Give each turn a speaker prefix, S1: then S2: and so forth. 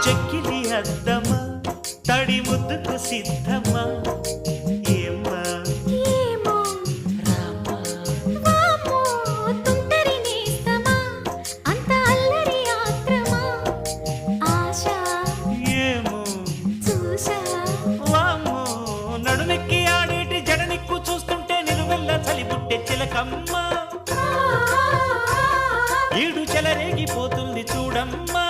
S1: చెక్కిలి అద్దమా తడి ముద్దుకు సిద్ధమా ఏమ్మా
S2: ఏమో
S1: రామా
S2: వామో తుంటరి నేస్తమా అంత అల్లరి ఆత్రమా ఆశ
S1: ఏమో
S2: చూసా
S1: వామ్మో నడుమెక్కి ఆడేటి జడనిక్కు చూస్తుంటే నిలువెల్ల చలిబుట్టే చిలకమ్మ ఈడు చెలరేగిపోతుంది చూడమ్మా